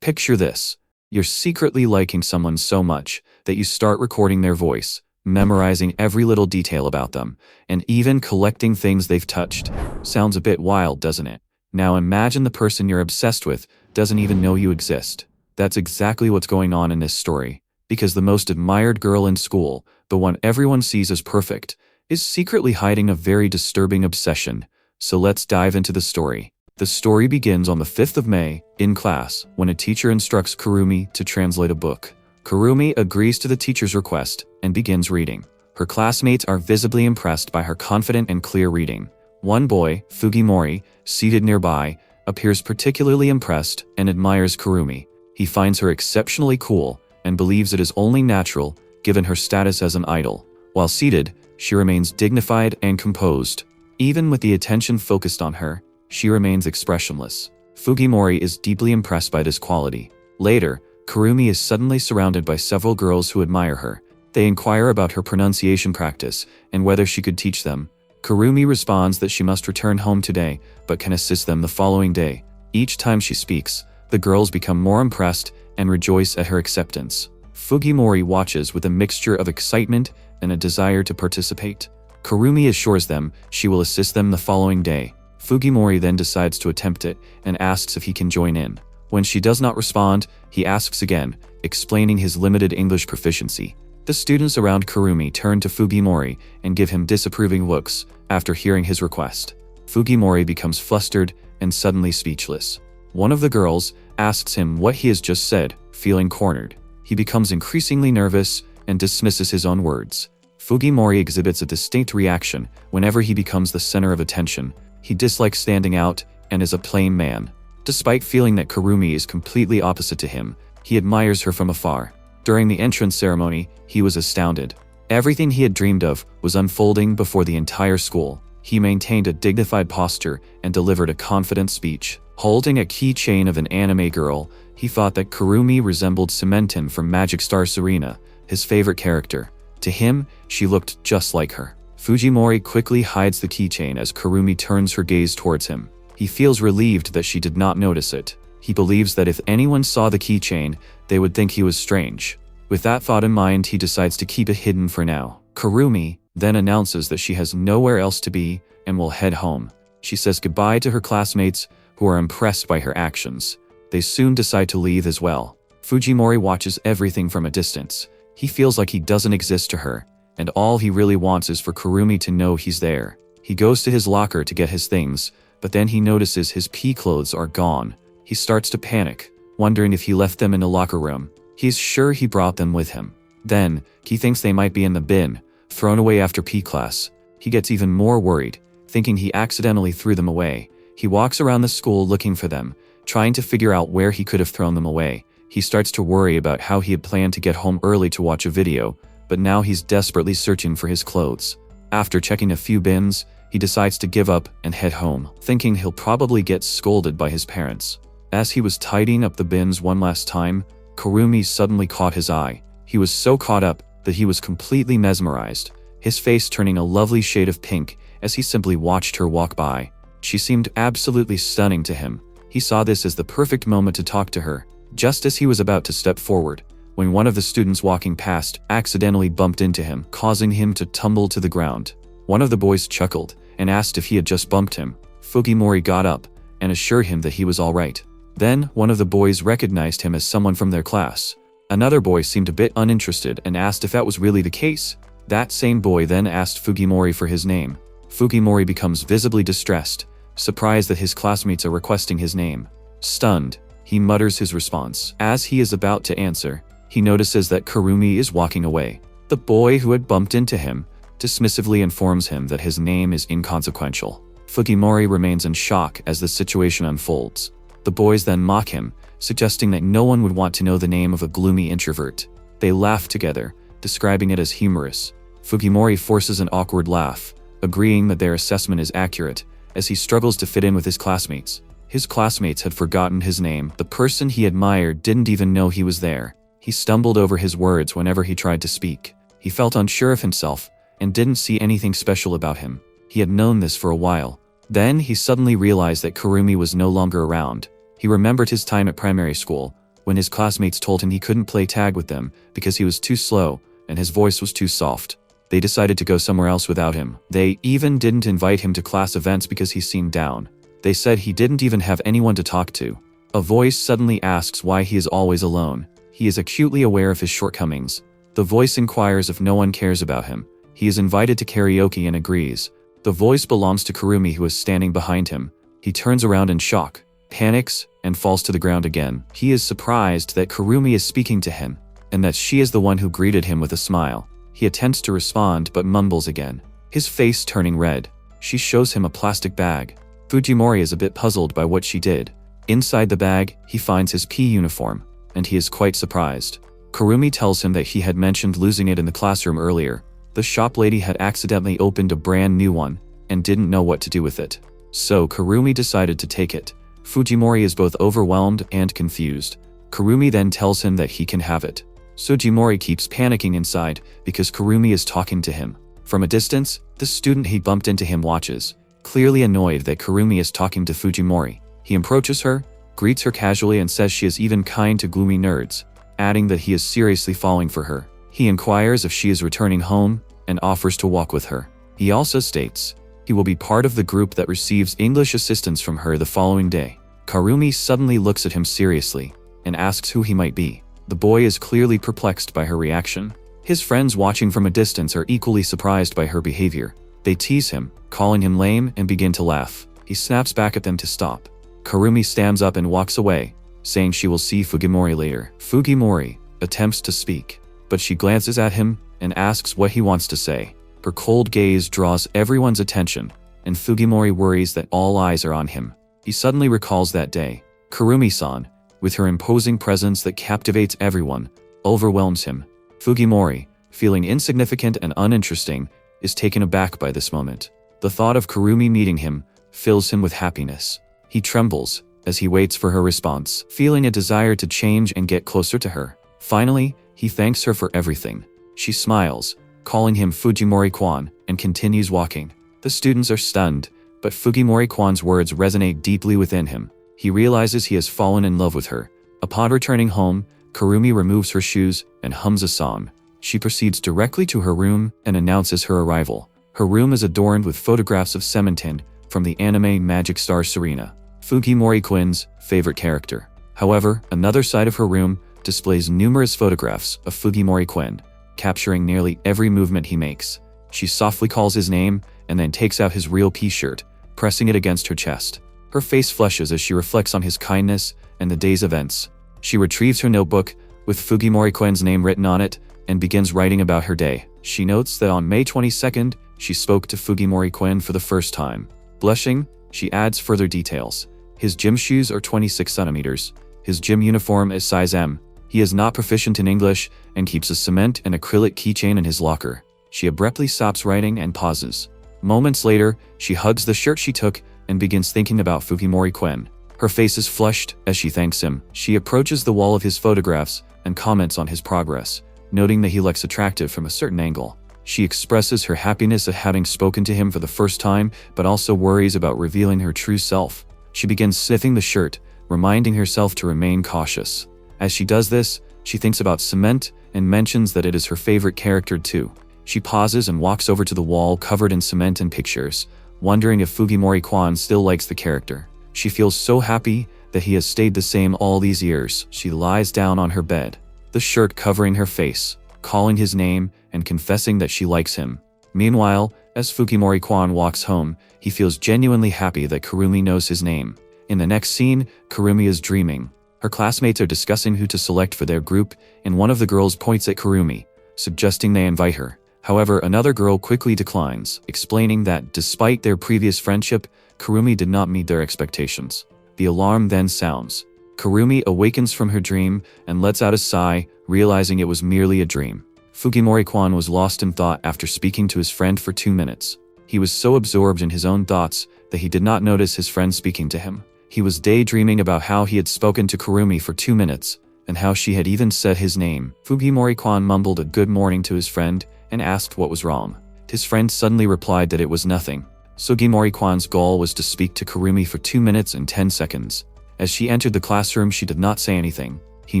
Picture this. You're secretly liking someone so much that you start recording their voice, memorizing every little detail about them, and even collecting things they've touched. Sounds a bit wild, doesn't it? Now imagine the person you're obsessed with doesn't even know you exist. That's exactly what's going on in this story, because the most admired girl in school, the one everyone sees as perfect, is secretly hiding a very disturbing obsession. So let's dive into the story. The story begins on the 5th of May, in class, when a teacher instructs Kurumi to translate a book. Kurumi agrees to the teacher's request and begins reading. Her classmates are visibly impressed by her confident and clear reading. One boy, Fugimori, seated nearby, appears particularly impressed and admires Kurumi. He finds her exceptionally cool and believes it is only natural given her status as an idol. While seated, she remains dignified and composed. Even with the attention focused on her, she remains expressionless. Fugimori is deeply impressed by this quality. Later, Kurumi is suddenly surrounded by several girls who admire her. They inquire about her pronunciation practice and whether she could teach them. Kurumi responds that she must return home today, but can assist them the following day. Each time she speaks, the girls become more impressed and rejoice at her acceptance. Fugimori watches with a mixture of excitement and a desire to participate. Kurumi assures them she will assist them the following day. Fugimori then decides to attempt it and asks if he can join in. When she does not respond, he asks again, explaining his limited English proficiency. The students around Kurumi turn to Fugimori and give him disapproving looks after hearing his request. Fugimori becomes flustered and suddenly speechless. One of the girls asks him what he has just said, feeling cornered. He becomes increasingly nervous and dismisses his own words. Fugimori exhibits a distinct reaction whenever he becomes the center of attention. He dislikes standing out and is a plain man. Despite feeling that Kurumi is completely opposite to him, he admires her from afar. During the entrance ceremony, he was astounded. Everything he had dreamed of was unfolding before the entire school. He maintained a dignified posture and delivered a confident speech. Holding a keychain of an anime girl, he thought that Kurumi resembled Cementin from Magic Star Serena, his favorite character. To him, she looked just like her. Fugimori quickly hides the keychain as Kurumi turns her gaze towards him. He feels relieved that she did not notice it. He believes that if anyone saw the keychain, they would think he was strange. With that thought in mind, he decides to keep it hidden for now. Kurumi then announces that she has nowhere else to be and will head home. She says goodbye to her classmates, who are impressed by her actions. They soon decide to leave as well. Fugimori watches everything from a distance. He feels like he doesn't exist to her, and all he really wants is for Kurumi to know he's there. He goes to his locker to get his things, but then he notices his pea clothes are gone. He starts to panic, wondering if he left them in the locker room. He's sure he brought them with him. Then, he thinks they might be in the bin, thrown away after PE class. He gets even more worried, thinking he accidentally threw them away. He walks around the school looking for them, trying to figure out where he could have thrown them away. He starts to worry about how he had planned to get home early to watch a video, but now he's desperately searching for his clothes. After checking a few bins, he decides to give up and head home, thinking he'll probably get scolded by his parents. As he was tidying up the bins one last time, Kurumi suddenly caught his eye. He was so caught up that he was completely mesmerized, his face turning a lovely shade of pink as he simply watched her walk by. She seemed absolutely stunning to him. He saw this as the perfect moment to talk to her, just as he was about to step forward, when one of the students walking past accidentally bumped into him, causing him to tumble to the ground. One of the boys chuckled and asked if he had just bumped him. Fugimori got up and assured him that he was all right. Then, one of the boys recognized him as someone from their class. Another boy seemed a bit uninterested and asked if that was really the case. That same boy then asked Fugimori for his name. Fugimori becomes visibly distressed, surprised that his classmates are requesting his name. Stunned, he mutters his response. As he is about to answer, he notices that Kurumi is walking away. The boy who had bumped into him dismissively informs him that his name is inconsequential. Fugimori remains in shock as the situation unfolds. The boys then mock him, suggesting that no one would want to know the name of a gloomy introvert. They laugh together, describing it as humorous. Fugimori forces an awkward laugh, agreeing that their assessment is accurate, as he struggles to fit in with his classmates. His classmates had forgotten his name. The person he admired didn't even know he was there. He stumbled over his words whenever he tried to speak. He felt unsure of himself and didn't see anything special about him. He had known this for a while. Then he suddenly realized that Kurumi was no longer around. He remembered his time at primary school, when his classmates told him he couldn't play tag with them because he was too slow and his voice was too soft. They decided to go somewhere else without him. They even didn't invite him to class events because he seemed down. They said he didn't even have anyone to talk to. A voice suddenly asks why he is always alone. He is acutely aware of his shortcomings. The voice inquires if no one cares about him. He is invited to karaoke and agrees. The voice belongs to Kurumi, who is standing behind him. He turns around in shock, panics, and falls to the ground again. He is surprised that Kurumi is speaking to him, and that she is the one who greeted him with a smile. He attempts to respond but mumbles again, his face turning red. She shows him a plastic bag. Fujimori is a bit puzzled by what she did. Inside the bag, he finds his P uniform, and he is quite surprised. Kurumi tells him that he had mentioned losing it in the classroom earlier. The shop lady had accidentally opened a brand new one, and didn't know what to do with it. So Kurumi decided to take it. Fujimori is both overwhelmed and confused. Kurumi then tells him that he can have it. Fujimori keeps panicking inside because Kurumi is talking to him. From a distance, the student he bumped into him watches, clearly annoyed that Kurumi is talking to Fujimori. He approaches her, greets her casually, and says she is even kind to gloomy nerds, adding that he is seriously falling for her. He inquires if she is returning home and offers to walk with her. He also states he will be part of the group that receives English assistance from her the following day. Kurumi suddenly looks at him seriously and asks who he might be. The boy is clearly perplexed by her reaction. His friends watching from a distance are equally surprised by her behavior. They tease him, calling him lame, and begin to laugh. He snaps back at them to stop. Kurumi stands up and walks away, saying she will see Fujimori later. Fujimori attempts to speak, but she glances at him and asks what he wants to say. Her cold gaze draws everyone's attention, and Fujimori worries that all eyes are on him. He suddenly recalls that day. Kurumi-san, with her imposing presence that captivates everyone, overwhelms him. Fujimori, feeling insignificant and uninteresting, is taken aback by this moment. The thought of Kurumi meeting him fills him with happiness. He trembles as he waits for her response, feeling a desire to change and get closer to her. Finally, he thanks her for everything. She smiles, calling him Fujimori-kwan, and continues walking. The students are stunned, but Fujimori-kwan's words resonate deeply within him. He realizes he has fallen in love with her. Upon returning home, Kurumi removes her shoes and hums a song. She proceeds directly to her room and announces her arrival. Her room is adorned with photographs of Sementin from the anime Magic Star Serena, Fujimori-kwan's favorite character. However, another side of her room displays numerous photographs of Fujimori-kwan, capturing nearly every movement he makes. She softly calls his name and then takes out his real P-shirt, pressing it against her chest. Her face flushes as she reflects on his kindness and the day's events. She retrieves her notebook with Fujimori-kwan's name written on it and begins writing about her day. She notes that on May 22nd, she spoke to Fujimori-kwan for the first time. Blushing, she adds further details. His gym shoes are 26 centimeters. His gym uniform is size M. He is not proficient in English and keeps a cement and acrylic keychain in his locker. She abruptly stops writing and pauses. Moments later, she hugs the shirt she took and begins thinking about Fujimori-kwan. Her face is flushed as she thanks him. She approaches the wall of his photographs and comments on his progress, noting that he looks attractive from a certain angle. She expresses her happiness at having spoken to him for the first time, but also worries about revealing her true self. She begins sniffing the shirt, reminding herself to remain cautious. As she does this, she thinks about cement and mentions that it is her favorite character too. She pauses and walks over to the wall covered in cement and pictures, wondering if Fujimori-kwan still likes the character. She feels so happy that he has stayed the same all these years. She lies down on her bed, the shirt covering her face, calling his name and confessing that she likes him. Meanwhile, as Fujimori-kwan walks home, he feels genuinely happy that Kurumi knows his name. In the next scene, Kurumi is dreaming. Her classmates are discussing who to select for their group, and one of the girls points at Kurumi, suggesting they invite her. However, another girl quickly declines, explaining that despite their previous friendship, Kurumi did not meet their expectations. The alarm then sounds. Kurumi awakens from her dream and lets out a sigh, realizing it was merely a dream. Fujimori-kwan was lost in thought after speaking to his friend for 2 minutes. He was so absorbed in his own thoughts that he did not notice his friend speaking to him. He was daydreaming about how he had spoken to Kurumi for 2 minutes, and how she had even said his name. Fujimori-kwan mumbled a good morning to his friend and asked what was wrong. His friend suddenly replied that it was nothing. Fujimori-kwan's goal was to speak to Kurumi for 2 minutes and 10 seconds. As she entered the classroom, she did not say anything. He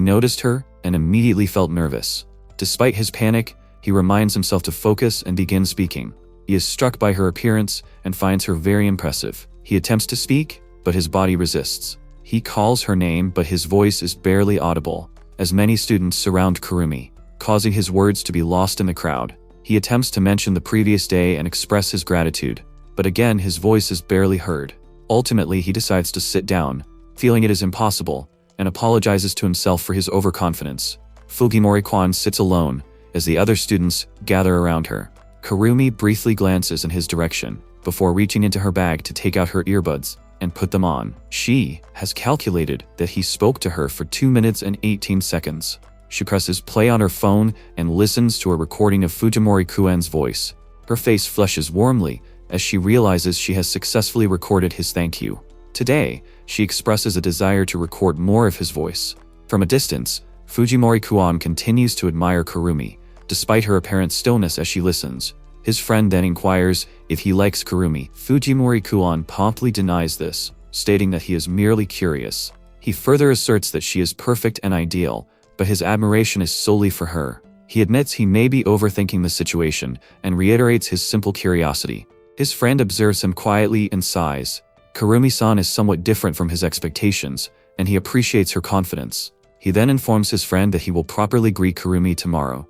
noticed her and immediately felt nervous. Despite his panic, he reminds himself to focus and begins speaking. He is struck by her appearance and finds her very impressive. He attempts to speak, but his body resists. He calls her name, but his voice is barely audible, as many students surround Kurumi, causing his words to be lost in the crowd. He attempts to mention the previous day and express his gratitude, but again his voice is barely heard. Ultimately, he decides to sit down, feeling it is impossible, and apologizes to himself for his overconfidence. Fujimori-kwan sits alone, as the other students gather around her. Kurumi briefly glances in his direction, before reaching into her bag to take out her earbuds and put them on. She has calculated that he spoke to her for 2 minutes and 18 seconds. She presses play on her phone and listens to a recording of Fujimori-kuen's voice. Her face flushes warmly as she realizes she has successfully recorded his thank you. Today, she expresses a desire to record more of his voice. From a distance, Fujimori-kuan continues to admire Kurumi, despite her apparent stillness as she listens. His friend then inquires if he likes Kurumi. Fujimori-kuan promptly denies this, stating that he is merely curious. He further asserts that she is perfect and ideal, but his admiration is solely for her. He admits he may be overthinking the situation and reiterates his simple curiosity. His friend observes him quietly and sighs. Kurumi-san is somewhat different from his expectations, and he appreciates her confidence. He then informs his friend that he will properly greet Kurumi tomorrow.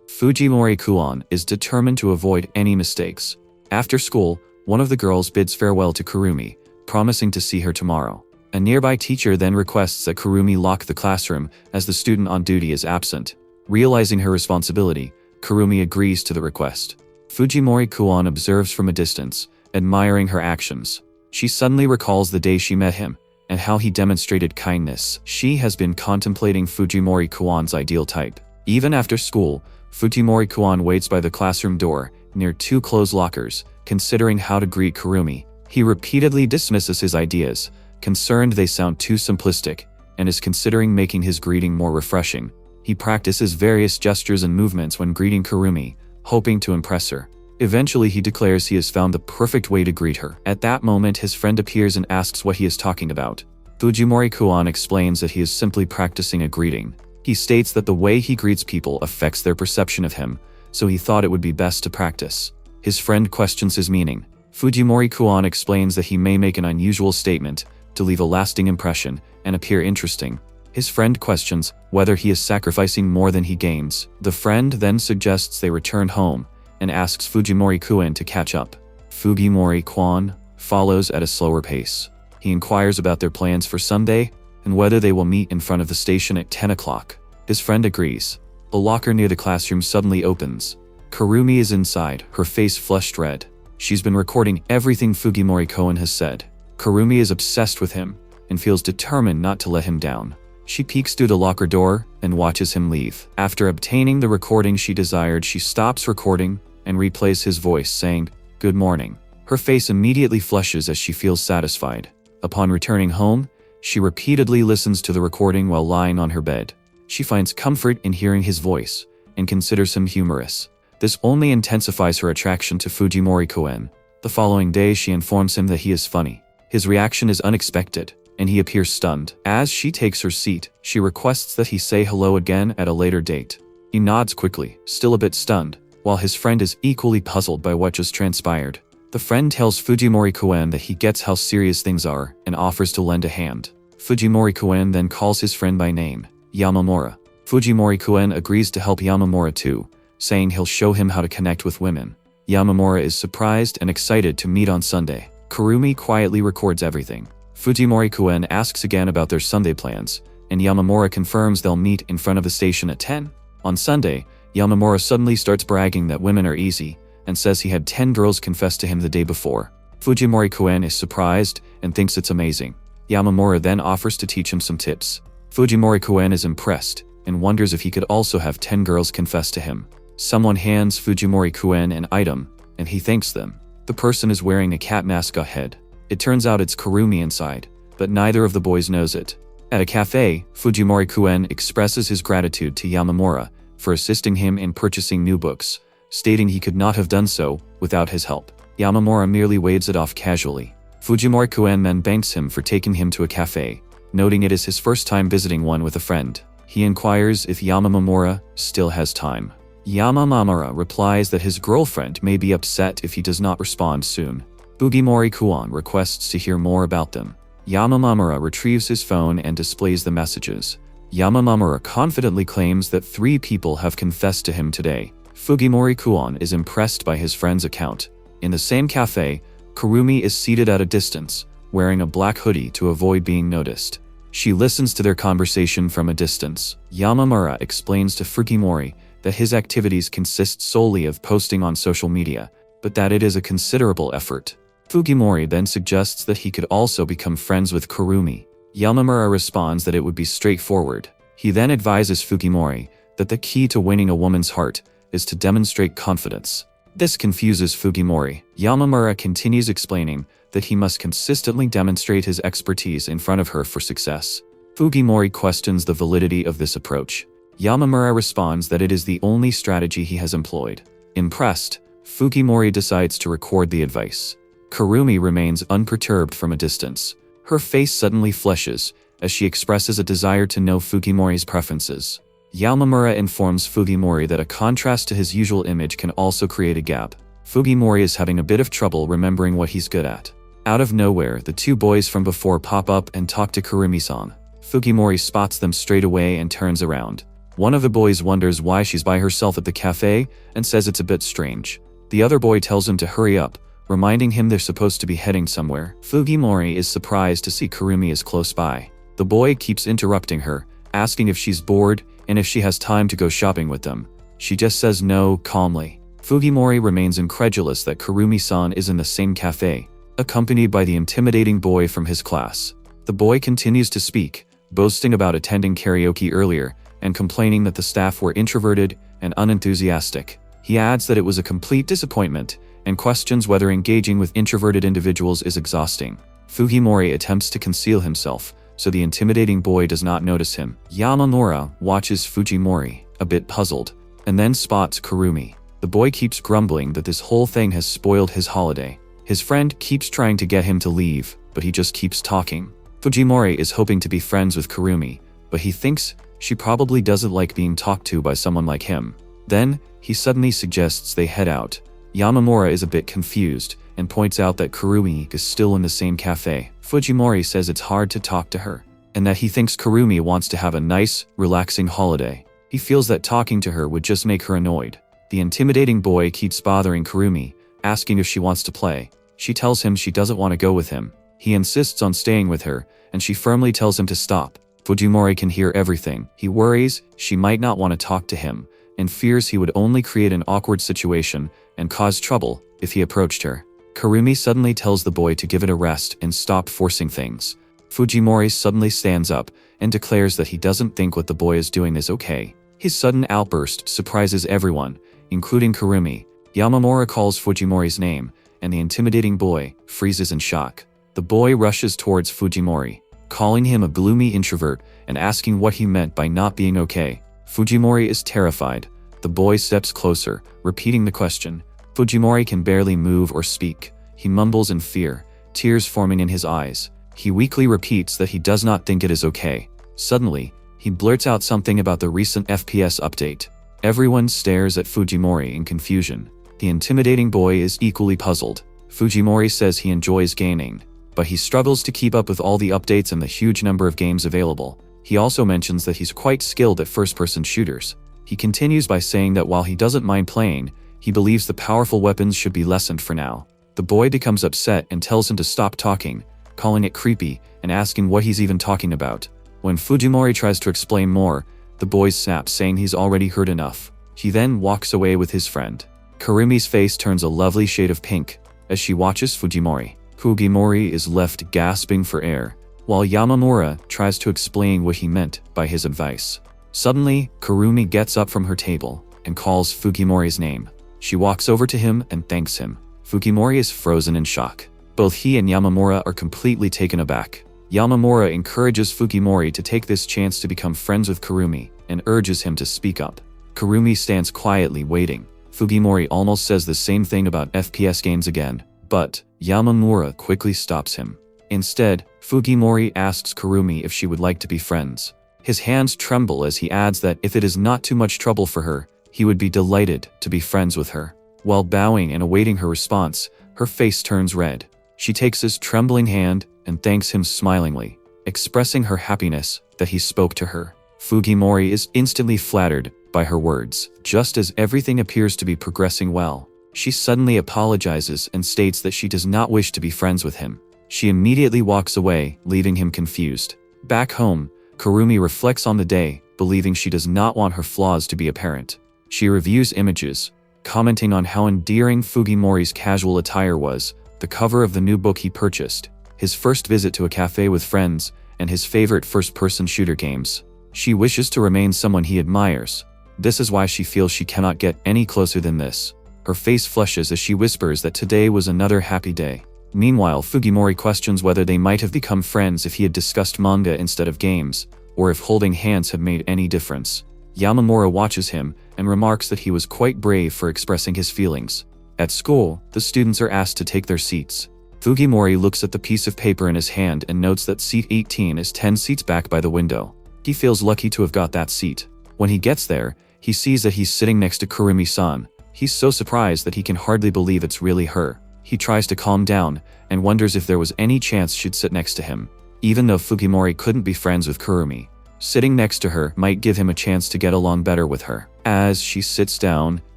Fujimori-kuan is determined to avoid any mistakes. After school, one of the girls bids farewell to Kurumi, promising to see her tomorrow. A nearby teacher then requests that Kurumi lock the classroom as the student on duty is absent. Realizing her responsibility, Kurumi agrees to the request. Fujimori-kuan observes from a distance, admiring her actions. She suddenly recalls the day she met him, and how he demonstrated kindness. She has been contemplating Fujimori-kuan's ideal type. Even after school, Fujimori-kuan waits by the classroom door, near 2 closed lockers, considering how to greet Kurumi. He repeatedly dismisses his ideas, concerned they sound too simplistic, and is considering making his greeting more refreshing. He practices various gestures and movements when greeting Kurumi, hoping to impress her. Eventually, he declares he has found the perfect way to greet her. At that moment, his friend appears and asks what he is talking about. Fujimori-kuan explains that he is simply practicing a greeting. He states that the way he greets people affects their perception of him, so he thought it would be best to practice. His friend questions his meaning. Fujimori-kuan explains that he may make an unusual statement to leave a lasting impression and appear interesting. His friend questions whether he is sacrificing more than he gains. The friend then suggests they return home and asks Fujimori-kuan to catch up. Fujimori-kuan follows at a slower pace. He inquires about their plans for Sunday and whether they will meet in front of the station at 10 o'clock. His friend agrees. A locker near the classroom suddenly opens. Kurumi is inside, her face flushed red. She's been recording everything Fujimori-kuan has said. Kurumi is obsessed with him and feels determined not to let him down. She peeks through the locker door and watches him leave. After obtaining the recording she desired, she stops recording and replays his voice, saying, "Good morning." Her face immediately flushes as she feels satisfied. Upon returning home, she repeatedly listens to the recording while lying on her bed. She finds comfort in hearing his voice and considers him humorous. This only intensifies her attraction to Fujimori-kuan. The following day, she informs him that he is funny. His reaction is unexpected, and he appears stunned. As she takes her seat, she requests that he say hello again at a later date. He nods quickly, still a bit stunned, while his friend is equally puzzled by what just transpired. The friend tells Fujimori-kuan that he gets how serious things are and offers to lend a hand. Fujimori-kuan then calls his friend by name, Yamamura. Fujimori-kuan agrees to help Yamamura too, saying he'll show him how to connect with women. Yamamura is surprised and excited to meet on Sunday. Kurumi quietly records everything. Fujimori-kuan asks again about their Sunday plans, and Yamamura confirms they'll meet in front of the station at 10. On Sunday, Yamamura suddenly starts bragging that women are easy, and says he had 10 girls confess to him the day before. Fujimori-kuan is surprised and thinks it's amazing. Yamamura then offers to teach him some tips. Fujimori-kuan is impressed and wonders if he could also have 10 girls confess to him. Someone hands Fujimori-kuan an item, and he thanks them. The person is wearing a cat mask ahead. It turns out it's Kurumi inside, but neither of the boys knows it. At a cafe, Fujimori-kuan expresses his gratitude to Yamamura for assisting him in purchasing new books, stating he could not have done so without his help. Yamamura merely waves it off casually. Fujimori-kuan then thanks him for taking him to a cafe, noting it is his first time visiting one with a friend. He inquires if Yamamura still has time. Yamamura replies that his girlfriend may be upset if he does not respond soon. Fugimori-kuan requests to hear more about them. Yamamura retrieves his phone and displays the messages. Yamamura confidently claims that 3 people have confessed to him today. Fugimori-kuan is impressed by his friend's account. In the same cafe, Kurumi is seated at a distance, wearing a black hoodie to avoid being noticed. She listens to their conversation from a distance. Yamamura explains to Fugimori that his activities consist solely of posting on social media, but that it is a considerable effort. Fugimori then suggests that he could also become friends with Kurumi. Yamamura responds that it would be straightforward. He then advises Fugimori that the key to winning a woman's heart is to demonstrate confidence. This confuses Fugimori. Yamamura continues explaining that he must consistently demonstrate his expertise in front of her for success. Fugimori questions the validity of this approach. Yamamura responds that it is the only strategy he has employed. Impressed, Fugimori decides to record the advice. Kurumi remains unperturbed from a distance. Her face suddenly flushes as she expresses a desire to know Fugimori's preferences. Yamamura informs Fugimori that a contrast to his usual image can also create a gap. Fugimori is having a bit of trouble remembering what he's good at. Out of nowhere, the 2 boys from before pop up and talk to Kurumi-san. Fugimori spots them straight away and turns around. One of the boys wonders why she's by herself at the cafe and says it's a bit strange. The other boy tells him to hurry up, reminding him they're supposed to be heading somewhere. Fugimori is surprised to see Kurumi is close by. The boy keeps interrupting her, asking if she's bored and if she has time to go shopping with them. She just says no calmly. Fugimori remains incredulous that Kurumi-san is in the same cafe, accompanied by the intimidating boy from his class. The boy continues to speak, boasting about attending karaoke earlier and complaining that the staff were introverted and unenthusiastic. He adds that it was a complete disappointment and questions whether engaging with introverted individuals is exhausting. Fugimori attempts to conceal himself, so the intimidating boy does not notice him. Yamamura watches Fugimori, a bit puzzled, and then spots Kurumi. The boy keeps grumbling that this whole thing has spoiled his holiday. His friend keeps trying to get him to leave, but he just keeps talking. Fugimori is hoping to be friends with Kurumi, but he thinks she probably doesn't like being talked to by someone like him. Then, he suddenly suggests they head out. Yamamura is a bit confused and points out that Kurumi is still in the same cafe. Fugimori says it's hard to talk to her, and that he thinks Kurumi wants to have a nice, relaxing holiday. He feels that talking to her would just make her annoyed. The intimidating boy keeps bothering Kurumi, asking if she wants to play. She tells him she doesn't want to go with him. He insists on staying with her, and she firmly tells him to stop. Fugimori can hear everything. He worries she might not want to talk to him, and fears he would only create an awkward situation and cause trouble if he approached her. Kurumi suddenly tells the boy to give it a rest and stop forcing things. Fugimori suddenly stands up and declares that he doesn't think what the boy is doing is okay. His sudden outburst surprises everyone, including Kurumi. Yamamura calls Fugimori's name, and the intimidating boy freezes in shock. The boy rushes towards Fugimori, calling him a gloomy introvert and asking what he meant by not being okay. Fugimori is terrified. The boy steps closer, repeating the question. Fugimori can barely move or speak. He mumbles in fear, tears forming in his eyes. He weakly repeats that he does not think it is okay. Suddenly, he blurts out something about the recent FPS update. Everyone stares at Fugimori in confusion. The intimidating boy is equally puzzled. Fugimori says he enjoys gaming, but he struggles to keep up with all the updates and the huge number of games available. He also mentions that he's quite skilled at first-person shooters. He continues by saying that while he doesn't mind playing, he believes the powerful weapons should be lessened for now. The boy becomes upset and tells him to stop talking, calling it creepy and asking what he's even talking about. When Fugimori tries to explain more, the boy snaps, saying he's already heard enough. He then walks away with his friend. Kurumi's face turns a lovely shade of pink as she watches Fugimori. Fugimori is left gasping for air, while Yamamura tries to explain what he meant by his advice. Suddenly, Kurumi gets up from her table and calls Fugimori's name. She walks over to him and thanks him. Fugimori is frozen in shock. Both he and Yamamura are completely taken aback. Yamamura encourages Fugimori to take this chance to become friends with Kurumi and urges him to speak up. Kurumi stands quietly waiting. Fugimori almost says the same thing about FPS games again, but Yamamura quickly stops him. Instead, Fugimori asks Kurumi if she would like to be friends. His hands tremble as he adds that if it is not too much trouble for her, he would be delighted to be friends with her. While bowing and awaiting her response, her face turns red. She takes his trembling hand and thanks him smilingly, expressing her happiness that he spoke to her. Fujimori is instantly flattered by her words. Just as everything appears to be progressing well, she suddenly apologizes and states that she does not wish to be friends with him. She immediately walks away, leaving him confused. Back home, Kurumi reflects on the day, believing she does not want her flaws to be apparent. She reviews images, commenting on how endearing Fujimori's casual attire was, the cover of the new book he purchased, his first visit to a cafe with friends, and his favorite first-person shooter games. She wishes to remain someone he admires. This is why she feels she cannot get any closer than this. Her face flushes as she whispers that today was another happy day. Meanwhile, Fujimori questions whether they might have become friends if he had discussed manga instead of games, or if holding hands had made any difference. Yamamura watches him and remarks that he was quite brave for expressing his feelings. At school, the students are asked to take their seats. Fujimori looks at the piece of paper in his hand and notes that seat 18 is 10 seats back by the window. He feels lucky to have got that seat. When he gets there, he sees that he's sitting next to Kurumi-san. He's so surprised that he can hardly believe it's really her. He tries to calm down and wonders if there was any chance she'd sit next to him. Even though Fujimori couldn't be friends with Kurumi, sitting next to her might give him a chance to get along better with her. As she sits down,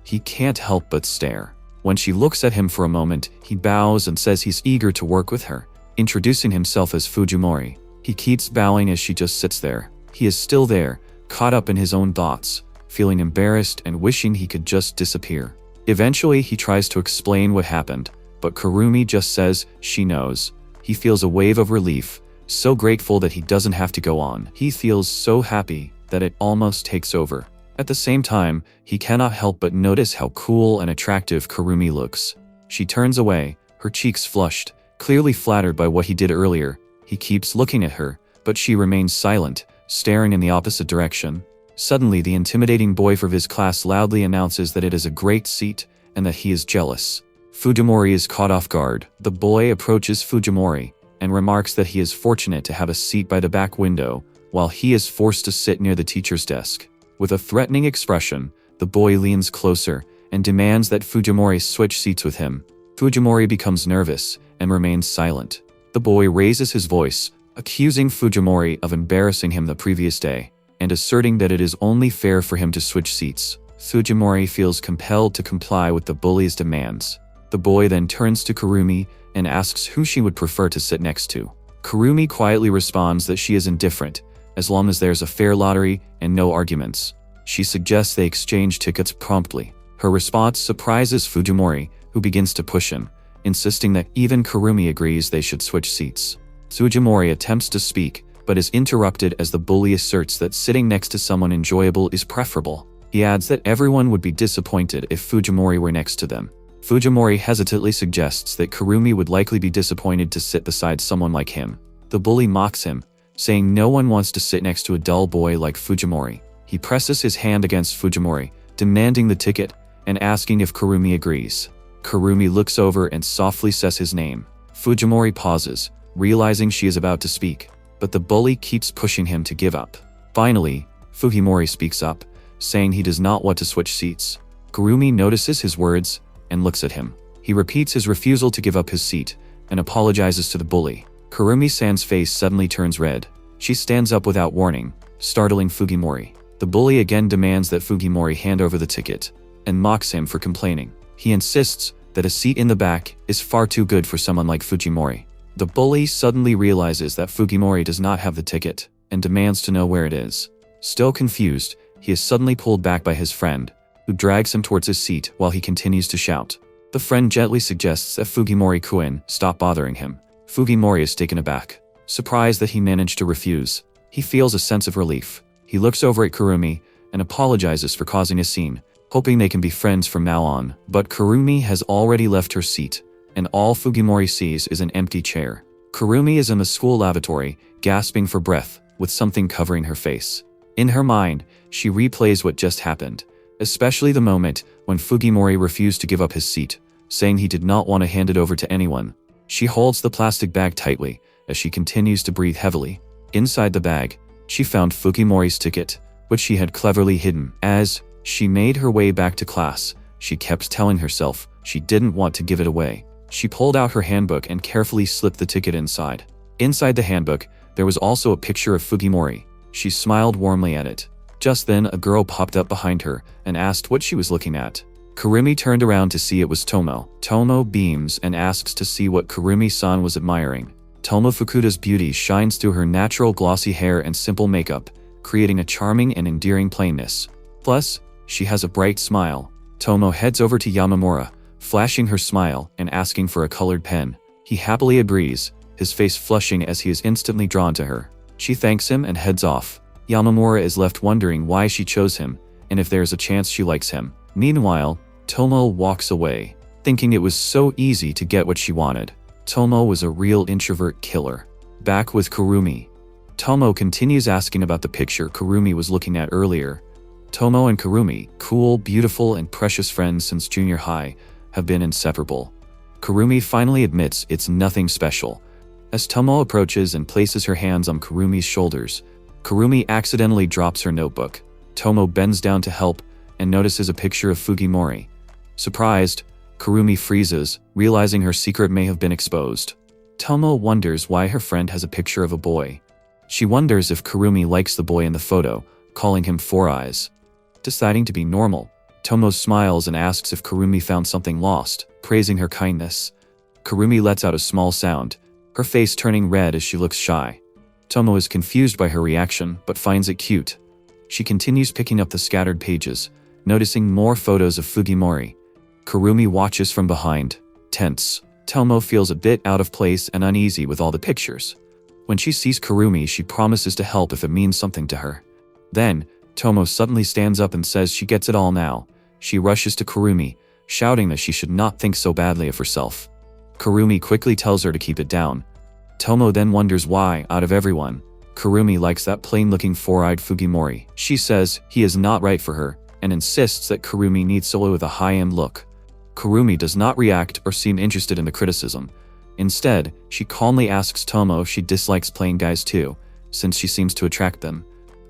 he can't help but stare. When she looks at him for a moment, he bows and says he's eager to work with her, introducing himself as Fujimori. He keeps bowing as she just sits there. He is still there, caught up in his own thoughts, feeling embarrassed and wishing he could just disappear. Eventually, he tries to explain what happened, but Kurumi just says she knows. He feels a wave of relief, so grateful that he doesn't have to go on. He feels so happy that it almost takes over. At the same time, he cannot help but notice how cool and attractive Kurumi looks. She turns away, her cheeks flushed, clearly flattered by what he did earlier. He keeps looking at her, but she remains silent, staring in the opposite direction. Suddenly, the intimidating boy from his class loudly announces that it is a great seat and that he is jealous. Fujimori is caught off guard. The boy approaches Fujimori and remarks that he is fortunate to have a seat by the back window, while he is forced to sit near the teacher's desk. With a threatening expression, the boy leans closer and demands that Fujimori switch seats with him. Fujimori becomes nervous and remains silent. The boy raises his voice, accusing Fujimori of embarrassing him the previous day, and asserting that it is only fair for him to switch seats. Fujimori feels compelled to comply with the bully's demands. The boy then turns to Kurumi and asks who she would prefer to sit next to. Kurumi quietly responds that she is indifferent, as long as there's a fair lottery and no arguments. She suggests they exchange tickets promptly. Her response surprises Fujimori, who begins to push him, insisting that even Kurumi agrees they should switch seats. Fujimori attempts to speak, but is interrupted as the bully asserts that sitting next to someone enjoyable is preferable. He adds that everyone would be disappointed if Fujimori were next to them. Fujimori hesitantly suggests that Kurumi would likely be disappointed to sit beside someone like him. The bully mocks him, saying no one wants to sit next to a dull boy like Fujimori. He presses his hand against Fujimori, demanding the ticket and asking if Kurumi agrees. Kurumi looks over and softly says his name. Fujimori pauses, realizing she is about to speak, but the bully keeps pushing him to give up. Finally, Fujimori speaks up, saying he does not want to switch seats. Kurumi notices his words and looks at him. He repeats his refusal to give up his seat and apologizes to the bully. Kurumi-san's face suddenly turns red. She stands up without warning, startling Fujimori. The bully again demands that Fujimori hand over the ticket and mocks him for complaining. He insists that a seat in the back is far too good for someone like Fujimori. The bully suddenly realizes that Fujimori does not have the ticket and demands to know where it is. Still confused, he is suddenly pulled back by his friend, who drags him towards his seat while he continues to shout. The friend gently suggests that Fujimori-kun stop bothering him. Fujimori is taken aback, surprised that he managed to refuse. He feels a sense of relief. He looks over at Kurumi and apologizes for causing a scene, hoping they can be friends from now on. But Kurumi has already left her seat, and all Fujimori sees is an empty chair. Kurumi is in the school lavatory, gasping for breath, with something covering her face. In her mind, she replays what just happened, especially the moment when Fujimori refused to give up his seat, saying he did not want to hand it over to anyone. She holds the plastic bag tightly as she continues to breathe heavily. Inside the bag, She found Fukimori's ticket, which she had cleverly hidden. As she made her way back to class, she kept telling herself she didn't want to give it away. She pulled out her handbook and carefully slipped the ticket inside. Inside the handbook, there was also a picture of Fukimori. She smiled warmly at it. Just then, a girl popped up behind her and asked what she was looking at. Kurumi turned around to see it was Tomo. Tomo beams and asks to see what Kurumi-san was admiring. Tomo Fukuda's beauty shines through her natural glossy hair and simple makeup, creating a charming and endearing plainness. Plus, she has a bright smile. Tomo heads over to Yamamura, flashing her smile and asking for a colored pen. He happily agrees, his face flushing as he is instantly drawn to her. She thanks him and heads off. Yamamura is left wondering why she chose him, and if there's a chance she likes him. Meanwhile, Tomo walks away, thinking it was so easy to get what she wanted. Tomo was a real introvert killer. Back with Kurumi. Tomo continues asking about the picture Kurumi was looking at earlier. Tomo and Kurumi, cool, beautiful, and precious friends since junior high, have been inseparable. Kurumi finally admits it's nothing special. As Tomo approaches and places her hands on Kurumi's shoulders, Kurumi accidentally drops her notebook. Tomo bends down to help and notices a picture of Fukimori. Surprised, Kurumi freezes, realizing her secret may have been exposed. Tomo wonders why her friend has a picture of a boy. She wonders if Kurumi likes the boy in the photo, calling him Four Eyes. Deciding to be normal, Tomo smiles and asks if Kurumi found something lost, praising her kindness. Kurumi lets out a small sound, her face turning red as she looks shy. Tomo is confused by her reaction, but finds it cute. She continues picking up the scattered pages, noticing more photos of Fukimori. Kurumi watches from behind, tense. Tomo feels a bit out of place and uneasy with all the pictures. When she sees Kurumi, she promises to help if it means something to her. Then, Tomo suddenly stands up and says she gets it all now. She rushes to Kurumi, shouting that she should not think so badly of herself. Kurumi quickly tells her to keep it down. Tomo then wonders why, out of everyone, Kurumi likes that plain-looking four-eyed Fukimori. She says he is not right for her, and insists that Kurumi needs someone with a high-end look. Kurumi does not react or seem interested in the criticism. Instead, she calmly asks Tomo if she dislikes plain guys too, since she seems to attract them.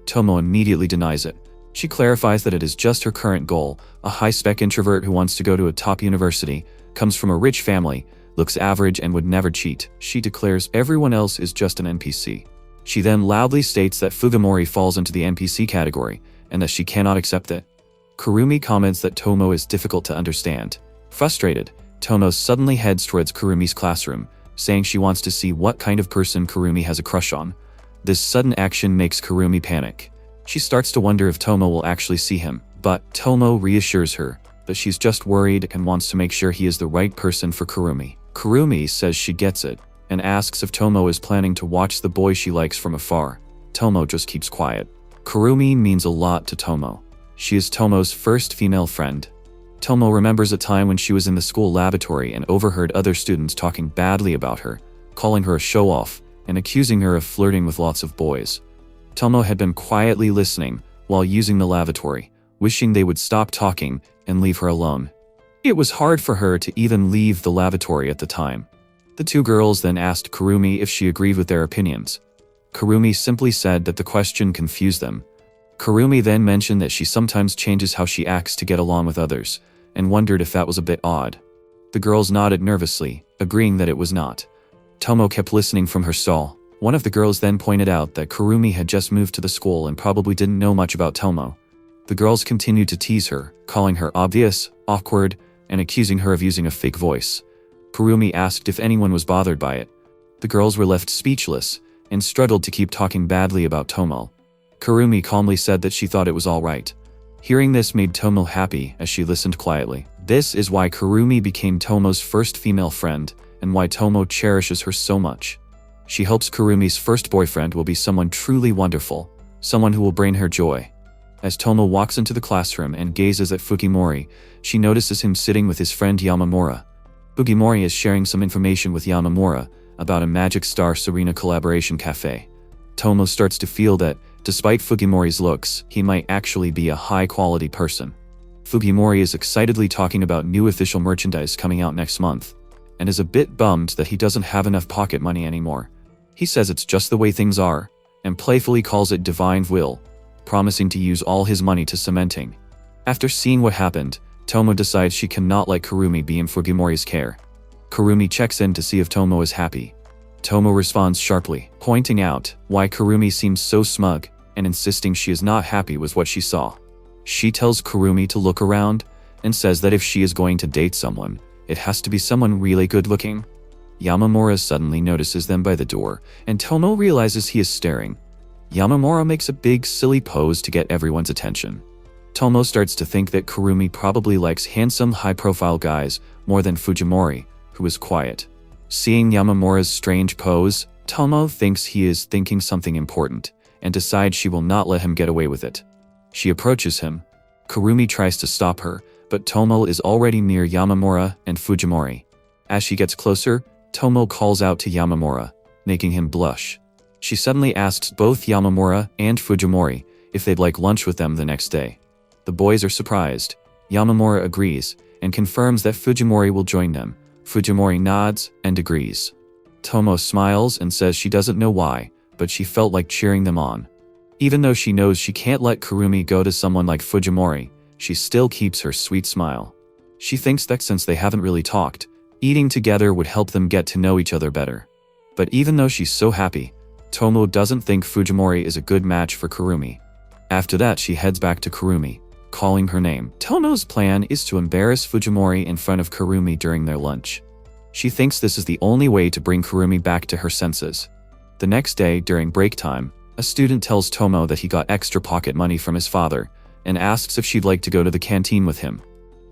Tomo immediately denies it. She clarifies that it is just her current goal, a high-spec introvert who wants to go to a top university, comes from a rich family, looks average and would never cheat. She declares everyone else is just an NPC. She then loudly states that Fukimori falls into the NPC category, and that she cannot accept it. Kurumi comments that Tomo is difficult to understand. Frustrated, Tomo suddenly heads towards Kurumi's classroom, saying she wants to see what kind of person Kurumi has a crush on. This sudden action makes Kurumi panic. She starts to wonder if Tomo will actually see him, but Tomo reassures her that she's just worried and wants to make sure he is the right person for Kurumi. Kurumi says she gets it, and asks if Tomo is planning to watch the boy she likes from afar. Tomo just keeps quiet. Kurumi means a lot to Tomo. She is Tomo's first female friend. Tomo remembers a time when she was in the school lavatory and overheard other students talking badly about her, calling her a show-off, and accusing her of flirting with lots of boys. Tomo had been quietly listening while using the lavatory, wishing they would stop talking and leave her alone. It was hard for her to even leave the lavatory at the time. The two girls then asked Kurumi if she agreed with their opinions. Kurumi simply said that the question confused them. Kurumi then mentioned that she sometimes changes how she acts to get along with others, and wondered if that was a bit odd. The girls nodded nervously, agreeing that it was not. Tomo kept listening from her stall. One of the girls then pointed out that Kurumi had just moved to the school and probably didn't know much about Tomo. The girls continued to tease her, calling her obvious, awkward, and accusing her of using a fake voice. Kurumi asked if anyone was bothered by it. The girls were left speechless, and struggled to keep talking badly about Tomo. Kurumi calmly said that she thought it was all right. Hearing this made Tomo happy as she listened quietly. This is why Kurumi became Tomo's first female friend, and why Tomo cherishes her so much. She hopes Kurumi's first boyfriend will be someone truly wonderful, someone who will bring her joy. As Tomo walks into the classroom and gazes at Fukimori, she notices him sitting with his friend Yamamura. Fukimori is sharing some information with Yamamura about a Magic Star Serena collaboration cafe. Tomo starts to feel that, despite Fukimori's looks, he might actually be a high-quality person. Fukimori is excitedly talking about new official merchandise coming out next month, and is a bit bummed that he doesn't have enough pocket money anymore. He says it's just the way things are, and playfully calls it divine will, promising to use all his money to cementing. After seeing what happened, Tomo decides she cannot let Kurumi be in Fujimori's care. Kurumi checks in to see if Tomo is happy. Tomo responds sharply, pointing out why Kurumi seems so smug and insisting she is not happy with what she saw. She tells Kurumi to look around and says that if she is going to date someone, it has to be someone really good looking. Yamamura suddenly notices them by the door, and Tomo realizes he is staring. Yamamura makes a big silly pose to get everyone's attention. Tomo starts to think that Kurumi probably likes handsome, high-profile guys more than Fujimori, who is quiet. Seeing Yamamura's strange pose, Tomo thinks he is thinking something important, and decides she will not let him get away with it. She approaches him. Kurumi tries to stop her, but Tomo is already near Yamamura and Fujimori. As she gets closer, Tomo calls out to Yamamura, making him blush. She suddenly asks both Yamamura and Fujimori if they'd like lunch with them the next day. The boys are surprised. Yamamura agrees, and confirms that Fujimori will join them. Fujimori nods and agrees. Tomo smiles and says she doesn't know why, but she felt like cheering them on. Even though she knows she can't let Kurumi go to someone like Fujimori, she still keeps her sweet smile. She thinks that since they haven't really talked, eating together would help them get to know each other better. But even though she's so happy, Tomo doesn't think Fujimori is a good match for Kurumi. After that, she heads back to Kurumi, calling her name. Tomo's plan is to embarrass Fujimori in front of Kurumi during their lunch. She thinks this is the only way to bring Kurumi back to her senses. The next day, during break time, a student tells Tomo that he got extra pocket money from his father, and asks if she'd like to go to the canteen with him.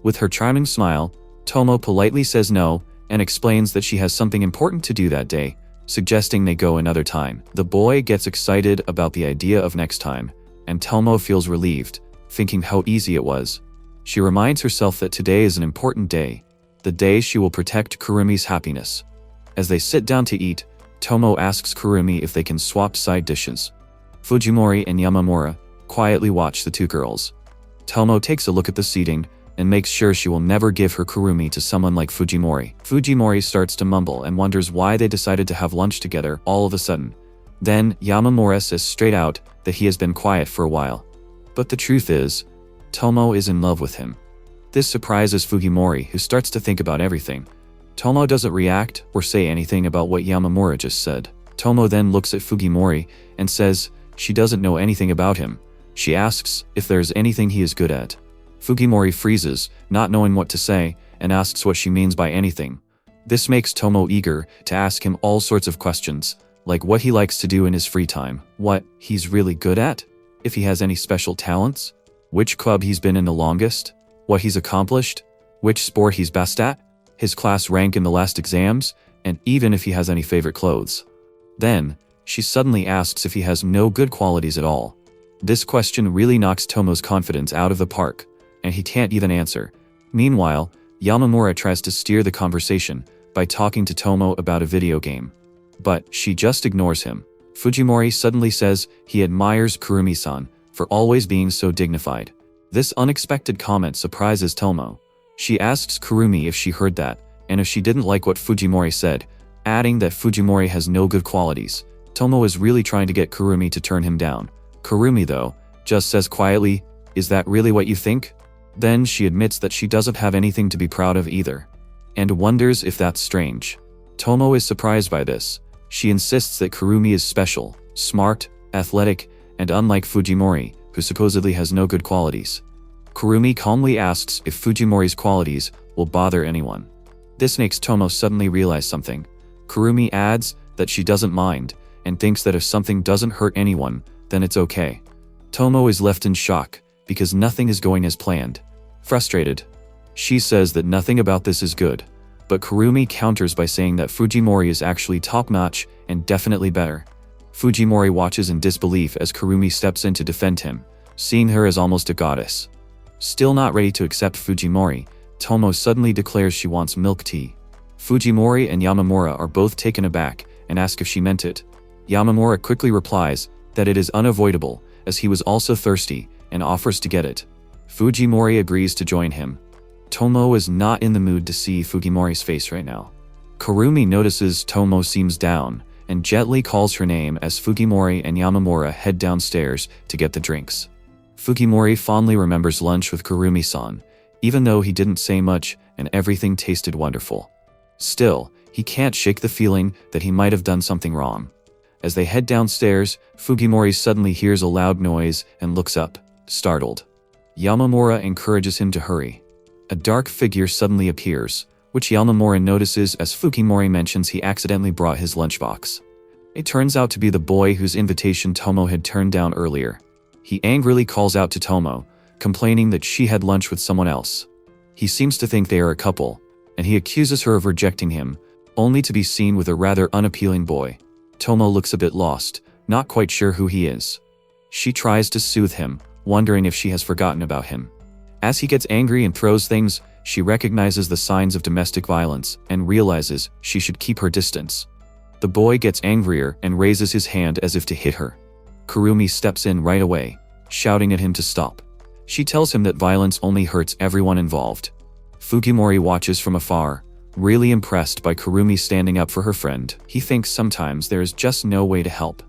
With her charming smile, Tomo politely says no, and explains that she has something important to do that day, suggesting they go another time. The boy gets excited about the idea of next time, and Tomo feels relieved, thinking how easy it was. She reminds herself that today is an important day, the day she will protect Kurumi's happiness. As they sit down to eat, Tomo asks Kurumi if they can swap side dishes. Fujimori and Yamamura quietly watch the two girls. Tomo takes a look at the seating and makes sure she will never give her Kurumi to someone like Fujimori. Fujimori starts to mumble and wonders why they decided to have lunch together all of a sudden. Then Yamamura says straight out that he has been quiet for a while. But the truth is, Tomo is in love with him. This surprises Fujimori, who starts to think about everything. Tomo doesn't react or say anything about what Yamamura just said. Tomo then looks at Fujimori and says she doesn't know anything about him. She asks if there's anything he is good at. Fujimori freezes, not knowing what to say, and asks what she means by anything. This makes Tomo eager to ask him all sorts of questions, like what he likes to do in his free time, what he's really good at, if he has any special talents, which club he's been in the longest, what he's accomplished, which sport he's best at, his class rank in the last exams, and even if he has any favorite clothes. Then, she suddenly asks if he has no good qualities at all. This question really knocks Tomo's confidence out of the park, and he can't even answer. Meanwhile, Yamamura tries to steer the conversation by talking to Tomo about a video game. But she just ignores him. Fujimori suddenly says he admires Kurumi-san for always being so dignified. This unexpected comment surprises Tomo. She asks Kurumi if she heard that, and if she didn't like what Fujimori said, adding that Fujimori has no good qualities. Tomo is really trying to get Kurumi to turn him down. Kurumi, though, just says quietly, "Is that really what you think?" Then she admits that she doesn't have anything to be proud of either, and wonders if that's strange. Tomo is surprised by this. She insists that Kurumi is special, smart, athletic, and unlike Fujimori, who supposedly has no good qualities. Kurumi calmly asks if Fujimori's qualities will bother anyone. This makes Tomo suddenly realize something. Kurumi adds that she doesn't mind, and thinks that if something doesn't hurt anyone, then it's okay. Tomo is left in shock, because nothing is going as planned. Frustrated, she says that nothing about this is good, but Kurumi counters by saying that Fujimori is actually top-notch and definitely better. Fujimori watches in disbelief as Kurumi steps in to defend him, seeing her as almost a goddess. Still not ready to accept Fujimori, Tomo suddenly declares she wants milk tea. Fujimori and Yamamura are both taken aback and ask if she meant it. Yamamura quickly replies that it is unavoidable, as he was also thirsty, and offers to get it. Fujimori agrees to join him. Tomo is not in the mood to see Fujimori's face right now. Kurumi notices Tomo seems down, and gently calls her name as Fukimori and Yamamura head downstairs to get the drinks. Fukimori fondly remembers lunch with Kurumi-san, even though he didn't say much and everything tasted wonderful. Still, he can't shake the feeling that he might have done something wrong. As they head downstairs, Fukimori suddenly hears a loud noise and looks up, startled. Yamamura encourages him to hurry. A dark figure suddenly appears, which Yamamura notices as Fukimori mentions he accidentally brought his lunchbox. It turns out to be the boy whose invitation Tomo had turned down earlier. He angrily calls out to Tomo, complaining that she had lunch with someone else. He seems to think they are a couple, and he accuses her of rejecting him, only to be seen with a rather unappealing boy. Tomo looks a bit lost, not quite sure who he is. She tries to soothe him, wondering if she has forgotten about him. As he gets angry and throws things, she recognizes the signs of domestic violence and realizes she should keep her distance. The boy gets angrier and raises his hand as if to hit her. Kurumi steps in right away, shouting at him to stop. She tells him that violence only hurts everyone involved. Fukimori watches from afar, really impressed by Kurumi standing up for her friend. He thinks sometimes there is just no way to help.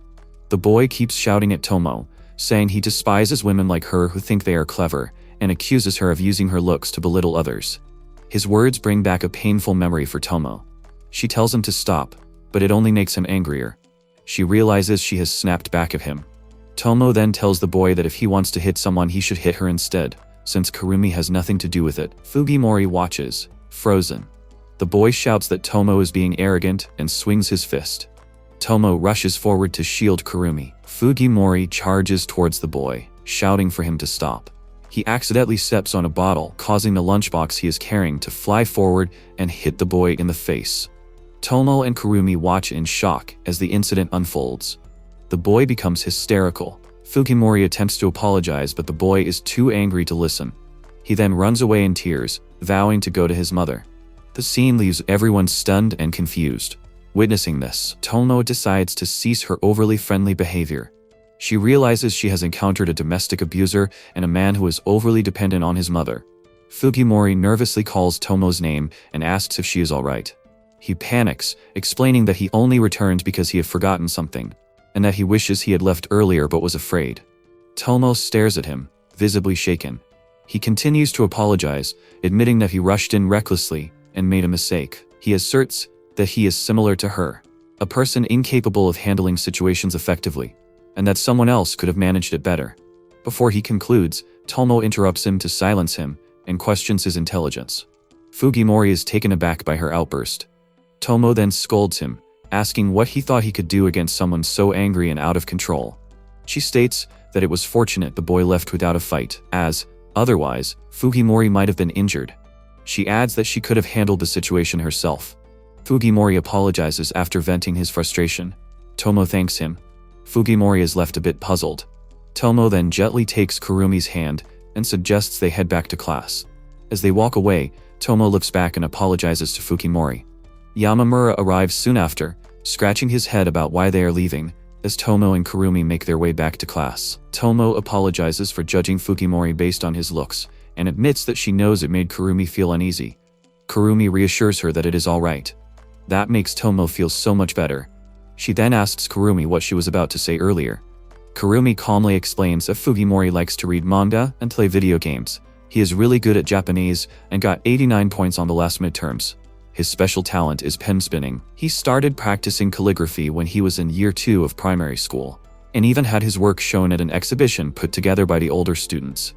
The boy keeps shouting at Tomo, saying he despises women like her who think they are clever, and accuses her of using her looks to belittle others. His words bring back a painful memory for Tomo. She tells him to stop, but it only makes him angrier. She realizes she has snapped back at him. Tomo then tells the boy that if he wants to hit someone he should hit her instead, since Kurumi has nothing to do with it. Fukimori watches, frozen. The boy shouts that Tomo is being arrogant and swings his fist. Tomo rushes forward to shield Kurumi. Fukimori charges towards the boy, shouting for him to stop. He accidentally steps on a bottle, causing the lunchbox he is carrying to fly forward and hit the boy in the face. Tomo and Kurumi watch in shock as the incident unfolds. The boy becomes hysterical. Fukimori attempts to apologize, but the boy is too angry to listen. He then runs away in tears, vowing to go to his mother. The scene leaves everyone stunned and confused. Witnessing this, Tomo decides to cease her overly friendly behavior. She realizes she has encountered a domestic abuser and a man who is overly dependent on his mother. Fukimori nervously calls Tomo's name and asks if she is alright. He panics, explaining that he only returned because he had forgotten something, and that he wishes he had left earlier but was afraid. Tomo stares at him, visibly shaken. He continues to apologize, admitting that he rushed in recklessly and made a mistake. He asserts that he is similar to her, a person incapable of handling situations effectively, and that someone else could have managed it better. Before he concludes, Tomo interrupts him to silence him and questions his intelligence. Fukimori is taken aback by her outburst. Tomo then scolds him, asking what he thought he could do against someone so angry and out of control. She states that it was fortunate the boy left without a fight, as, otherwise, Fukimori might have been injured. She adds that she could have handled the situation herself. Fukimori apologizes after venting his frustration. Tomo thanks him. Fukimori is left a bit puzzled. Tomo then gently takes Kurumi's hand and suggests they head back to class. As they walk away, Tomo looks back and apologizes to Fukimori. Yamamura arrives soon after, scratching his head about why they are leaving, as Tomo and Kurumi make their way back to class. Tomo apologizes for judging Fukimori based on his looks, and admits that she knows it made Kurumi feel uneasy. Kurumi reassures her that it is alright. That makes Tomo feel so much better. She then asks Kurumi what she was about to say earlier. Kurumi calmly explains that Fukimori likes to read manga and play video games. He is really good at Japanese and got 89 points on the last midterms. His special talent is pen spinning. He started practicing calligraphy when he was in year 2 of primary school, and even had his work shown at an exhibition put together by the older students.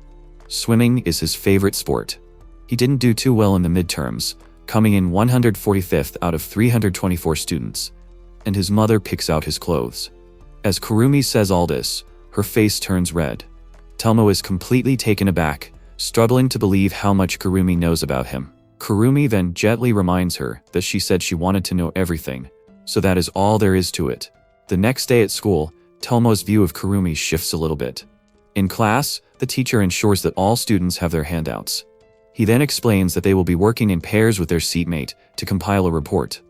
Swimming is his favorite sport. He didn't do too well in the midterms, coming in 145th out of 324 students, and his mother picks out his clothes. As Kurumi says all this, her face turns red. Tomo is completely taken aback, struggling to believe how much Kurumi knows about him. Kurumi then gently reminds her that she said she wanted to know everything, so that is all there is to it. The next day at school, Tomo's view of Kurumi shifts a little bit. In class, the teacher ensures that all students have their handouts. He then explains that they will be working in pairs with their seatmate to compile a report.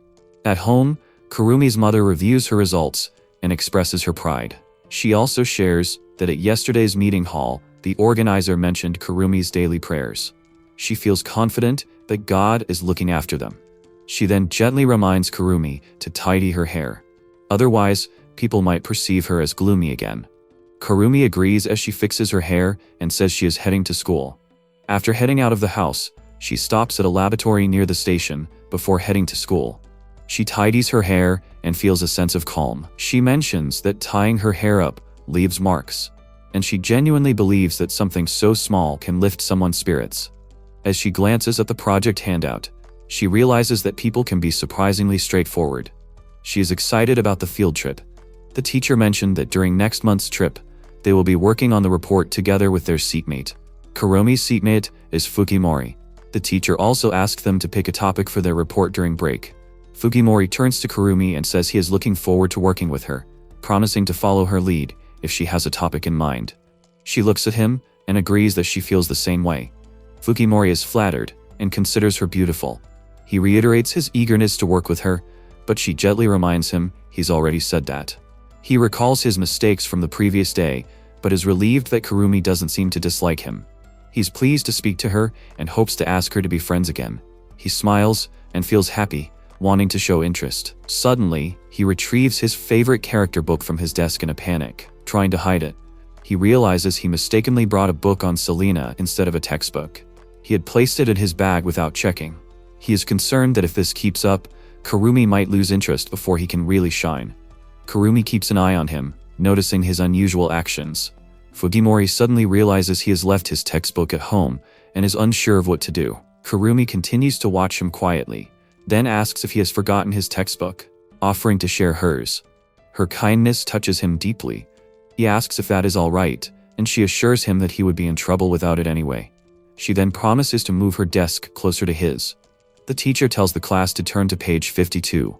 At home, Kurumi's mother reviews her results and expresses her pride. She also shares that at yesterday's meeting hall, the organizer mentioned Kurumi's daily prayers. She feels confident that God is looking after them. She then gently reminds Kurumi to tidy her hair. Otherwise, people might perceive her as gloomy again. Kurumi agrees as she fixes her hair and says she is heading to school. After heading out of the house, she stops at a lavatory near the station before heading to school. She tidies her hair and feels a sense of calm. She mentions that tying her hair up leaves marks, and she genuinely believes that something so small can lift someone's spirits. As she glances at the project handout, she realizes that people can be surprisingly straightforward. She is excited about the field trip. The teacher mentioned that during next month's trip, they will be working on the report together with their seatmate. Kurumi's seatmate is Fukimori. The teacher also asked them to pick a topic for their report during break. Fukimori turns to Kurumi and says he is looking forward to working with her, promising to follow her lead if she has a topic in mind. She looks at him and agrees that she feels the same way. Fukimori is flattered and considers her beautiful. He reiterates his eagerness to work with her, but she gently reminds him he's already said that. He recalls his mistakes from the previous day, but is relieved that Kurumi doesn't seem to dislike him. He's pleased to speak to her and hopes to ask her to be friends again. He smiles and feels happy, wanting to show interest. Suddenly, he retrieves his favorite character book from his desk in a panic, trying to hide it. He realizes he mistakenly brought a book on Selena instead of a textbook. He had placed it in his bag without checking. He is concerned that if this keeps up, Kurumi might lose interest before he can really shine. Kurumi keeps an eye on him, noticing his unusual actions. Fukimori suddenly realizes he has left his textbook at home and is unsure of what to do. Kurumi continues to watch him quietly, then asks if he has forgotten his textbook, offering to share hers. Her kindness touches him deeply. He asks if that is all right, and she assures him that he would be in trouble without it anyway. She then promises to move her desk closer to his. The teacher tells the class to turn to page 52.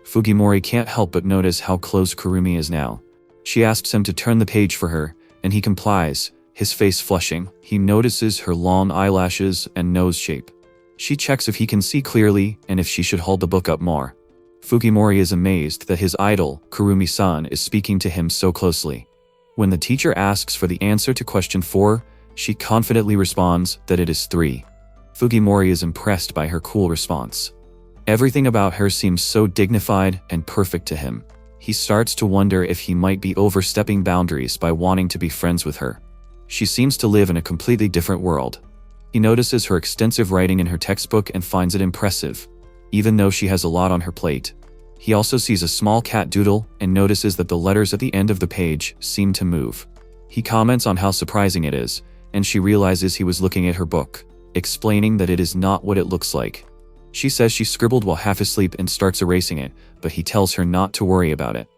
Fukimori can't help but notice how close Kurumi is now. She asks him to turn the page for her, and he complies, his face flushing. He notices her long eyelashes and nose shape. She checks if he can see clearly and if she should hold the book up more. Fukimori is amazed that his idol, Kurumi-san, is speaking to him so closely. When the teacher asks for the answer to question 4, she confidently responds that it is 3. Fukimori is impressed by her cool response. Everything about her seems so dignified and perfect to him. He starts to wonder if he might be overstepping boundaries by wanting to be friends with her. She seems to live in a completely different world. He notices her extensive writing in her textbook and finds it impressive, even though she has a lot on her plate. He also sees a small cat doodle and notices that the letters at the end of the page seem to move. He comments on how surprising it is, and she realizes he was looking at her book, explaining that it is not what it looks like. She says she scribbled while half asleep and starts erasing it, but he tells her not to worry about it.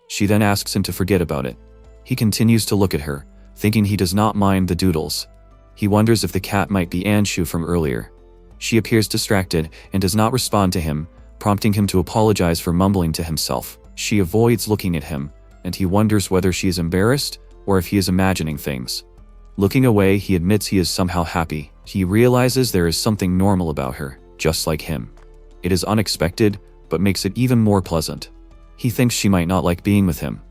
She then asks him to forget about it. He continues to look at her, thinking he does not mind the doodles. He wonders if the cat might be Anshu from earlier. She appears distracted and does not respond to him, prompting him to apologize for mumbling to himself. She avoids looking at him, and he wonders whether she is embarrassed or if he is imagining things. Looking away, he admits he is somehow happy. He realizes there is something normal about her, just like him. It is unexpected, but makes it even more pleasant. He thinks she might not like being with him,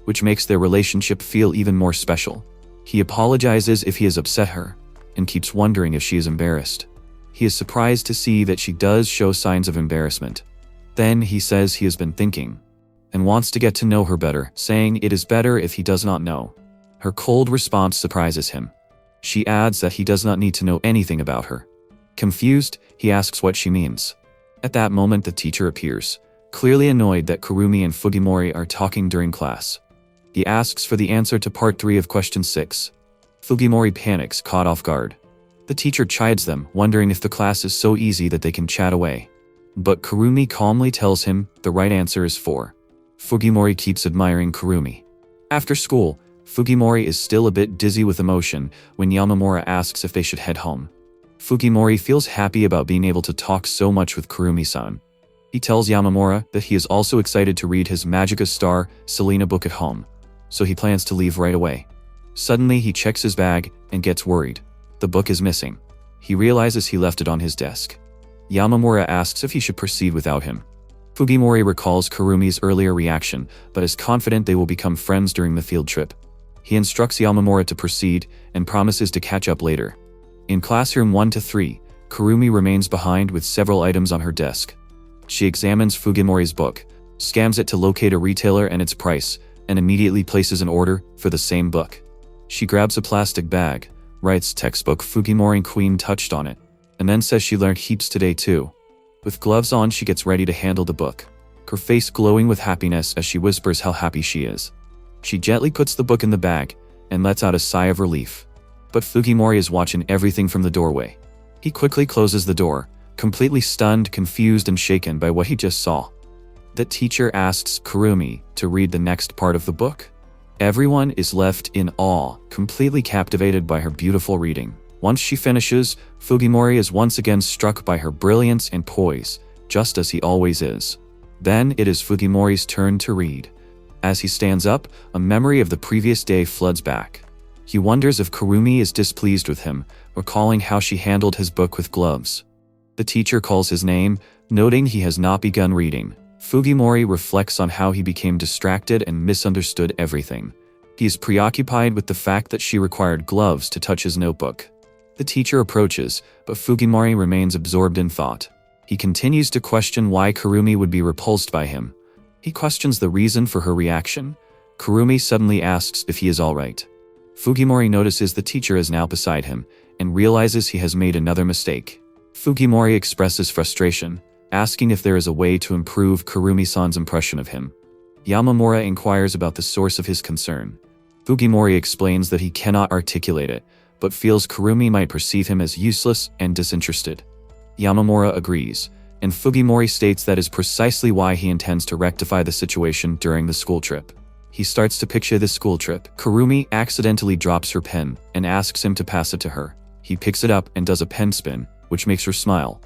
which makes their relationship feel even more special. He apologizes if he has upset her, and keeps wondering if she is embarrassed. He is surprised to see that she does show signs of embarrassment. Then he says he has been thinking, and wants to get to know her better, saying it is better if he does not know. Her cold response surprises him. She adds that he does not need to know anything about her. Confused, he asks what she means. At that moment, the teacher appears, clearly annoyed that Kurumi and Fukimori are talking during class. He asks for the answer to part 3 of question 6. Fukimori panics, caught off guard. The teacher chides them, wondering if the class is so easy that they can chat away. But Kurumi calmly tells him the right answer is 4. Fukimori keeps admiring Kurumi. After school, Fukimori is still a bit dizzy with emotion when Yamamura asks if they should head home. Fukimori feels happy about being able to talk so much with Kurumi-san. He tells Yamamura that he is also excited to read his Magica Star Selena book at home, so he plans to leave right away. Suddenly, he checks his bag and gets worried. The book is missing. He realizes he left it on his desk. Yamamura asks if he should proceed without him. Fukimori recalls Kurumi's earlier reaction, but is confident they will become friends during the field trip. He instructs Yamamura to proceed and promises to catch up later. In classroom 1-3, Kurumi remains behind with several items on her desk. She examines Fukimori's book, scans it to locate a retailer and its price, and immediately places an order for the same book. She grabs a plastic bag, writes textbook Fukimori Queen touched on it, and then says she learned heaps today too. With gloves on, she gets ready to handle the book, her face glowing with happiness as she whispers how happy she is. She gently puts the book in the bag and lets out a sigh of relief. But Fukimori is watching everything from the doorway. He quickly closes the door, completely stunned, confused, and shaken by what he just saw. The teacher asks Kurumi to read the next part of the book. Everyone is left in awe, completely captivated by her beautiful reading. Once she finishes, Fukimori is once again struck by her brilliance and poise, just as he always is. Then it is Fukimori's turn to read. As he stands up, a memory of the previous day floods back. He wonders if Kurumi is displeased with him, recalling how she handled his book with gloves. The teacher calls his name, noting he has not begun reading. Fukimori reflects on how he became distracted and misunderstood everything. He is preoccupied with the fact that she required gloves to touch his notebook. The teacher approaches, but Fukimori remains absorbed in thought. He continues to question why Kurumi would be repulsed by him. He questions the reason for her reaction. Kurumi suddenly asks if he is alright. Fukimori notices the teacher is now beside him, and realizes he has made another mistake. Fukimori expresses frustration, asking if there is a way to improve Kurumi-san's impression of him. Yamamura inquires about the source of his concern. Fukimori explains that he cannot articulate it, but feels Kurumi might perceive him as useless and disinterested. Yamamura agrees, and Fukimori states that is precisely why he intends to rectify the situation during the school trip. He starts to picture the school trip. Kurumi accidentally drops her pen and asks him to pass it to her. He picks it up and does a pen spin, which makes her smile.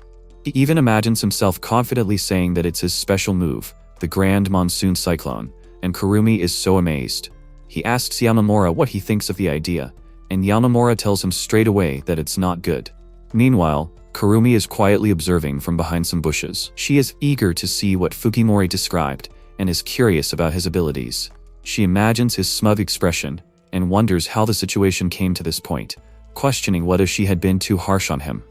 He even imagines himself confidently saying that it's his special move, the Grand Monsoon Cyclone, and Kurumi is so amazed. He asks Yamamura what he thinks of the idea, and Yamamura tells him straight away that it's not good. Meanwhile, Kurumi is quietly observing from behind some bushes. She is eager to see what Fukimori described, and is curious about his abilities. She imagines his smug expression, and wonders how the situation came to this point, questioning whether she had been too harsh on him.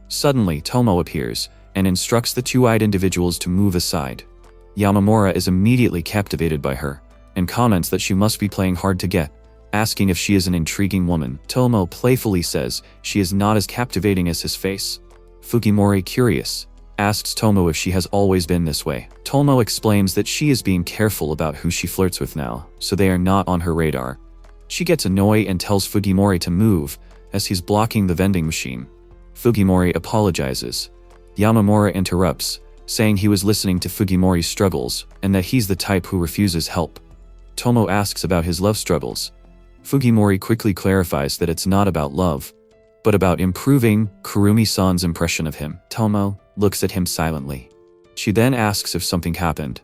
Suddenly, Tomo appears, and instructs the two-eyed individuals to move aside. Yamamura is immediately captivated by her, and comments that she must be playing hard to get, asking if she is an intriguing woman. Tomo playfully says she is not as captivating as his face. Fukimori, curious, asks Tomo if she has always been this way. Tomo explains that she is being careful about who she flirts with now, so they are not on her radar. She gets annoyed and tells Fukimori to move, as he's blocking the vending machine. Fukimori apologizes. Yamamura interrupts, saying he was listening to Fukimori's struggles, and that he's the type who refuses help. Tomo asks about his love struggles. Fukimori quickly clarifies that it's not about love, but about improving Kurumi-san's impression of him. Tomo looks at him silently. She then asks if something happened.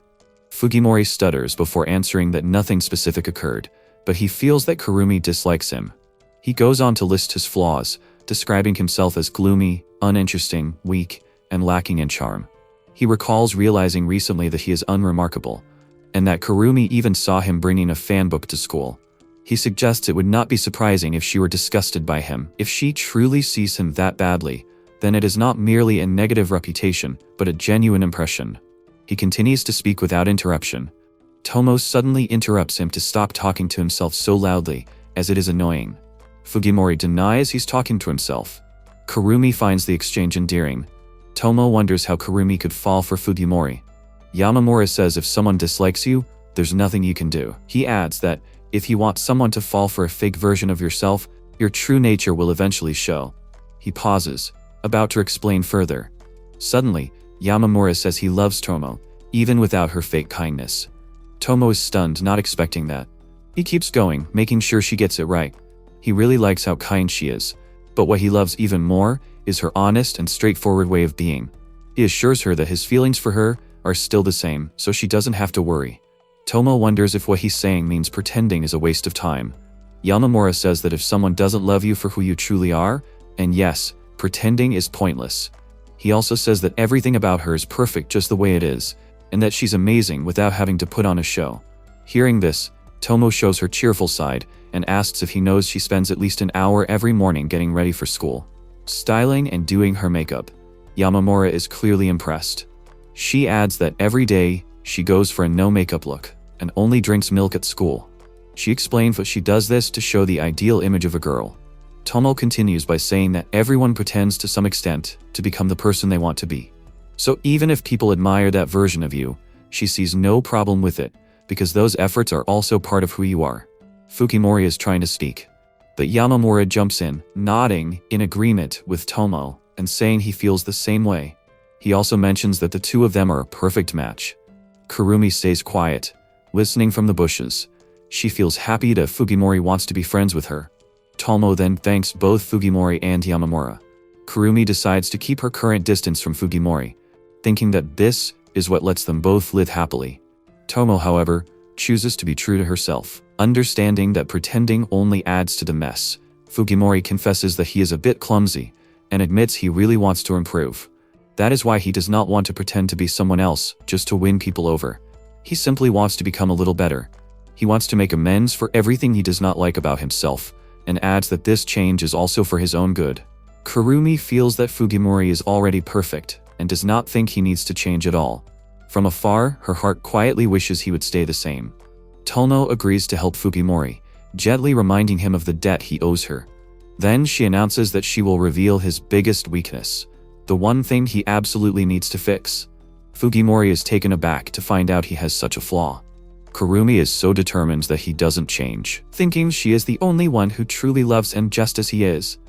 Fukimori stutters before answering that nothing specific occurred, but he feels that Kurumi dislikes him. He goes on to list his flaws, describing himself as gloomy, uninteresting, weak, and lacking in charm. He recalls realizing recently that he is unremarkable, and that Kurumi even saw him bringing a fan book to school. He suggests it would not be surprising if she were disgusted by him. If she truly sees him that badly, then it is not merely a negative reputation, but a genuine impression. He continues to speak without interruption. Tomo suddenly interrupts him to stop talking to himself so loudly, as it is annoying. Fukimori denies he's talking to himself. Kurumi finds the exchange endearing. Tomo wonders how Kurumi could fall for Fukimori. Yamamura says if someone dislikes you, there's nothing you can do. He adds that if you want someone to fall for a fake version of yourself, your true nature will eventually show. He pauses, about to explain further. Suddenly, Yamamura says he loves Tomo, even without her fake kindness. Tomo is stunned, not expecting that. He keeps going, making sure she gets it right. He really likes how kind she is, but what he loves even more is her honest and straightforward way of being. He assures her that his feelings for her are still the same, so she doesn't have to worry. Tomo wonders if what he's saying means pretending is a waste of time. Yamamura says that if someone doesn't love you for who you truly are, and yes, pretending is pointless. He also says that everything about her is perfect just the way it is, and that she's amazing without having to put on a show. Hearing this, Tomo shows her cheerful side and asks if he knows she spends at least an hour every morning getting ready for school, styling and doing her makeup. Yamamura is clearly impressed. She adds that every day, she goes for a no makeup look and only drinks milk at school. She explains that she does this to show the ideal image of a girl. Tomo continues by saying that everyone pretends to some extent to become the person they want to be. So even if people admire that version of you, she sees no problem with it, because those efforts are also part of who you are. Fukimori is trying to speak, but Yamamura jumps in, nodding in agreement with Tomo and saying he feels the same way. He also mentions that the two of them are a perfect match. Kurumi stays quiet, listening from the bushes. She feels happy that Fukimori wants to be friends with her. Tomo then thanks both Fukimori and Yamamura. Kurumi decides to keep her current distance from Fukimori, thinking that this is what lets them both live happily. Tomo, however, chooses to be true to herself. Understanding that pretending only adds to the mess, Fukimori confesses that he is a bit clumsy and admits he really wants to improve. That is why he does not want to pretend to be someone else just to win people over. He simply wants to become a little better. He wants to make amends for everything he does not like about himself, and adds that this change is also for his own good. Kurumi feels that Fukimori is already perfect and does not think he needs to change at all. From afar, her heart quietly wishes he would stay the same. Tomo agrees to help Fukimori, gently reminding him of the debt he owes her. Then she announces that she will reveal his biggest weakness, the one thing he absolutely needs to fix. Fukimori is taken aback to find out he has such a flaw. Kurumi is so determined that he doesn't change, thinking she is the only one who truly loves him just as he is.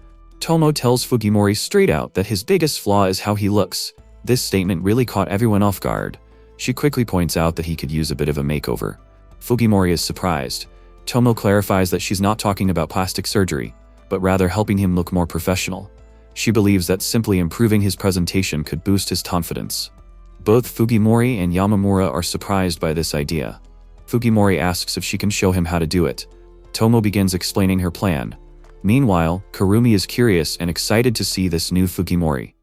Tomo tells Fukimori straight out that his biggest flaw is how he looks. This statement really caught everyone off guard. She quickly points out that he could use a bit of a makeover. Fukimori is surprised. Tomo clarifies that she's not talking about plastic surgery, but rather helping him look more professional. She believes that simply improving his presentation could boost his confidence. Both Fukimori and Yamamura are surprised by this idea. Fukimori asks if she can show him how to do it. Tomo begins explaining her plan. Meanwhile, Kurumi is curious and excited to see this new Fukimori.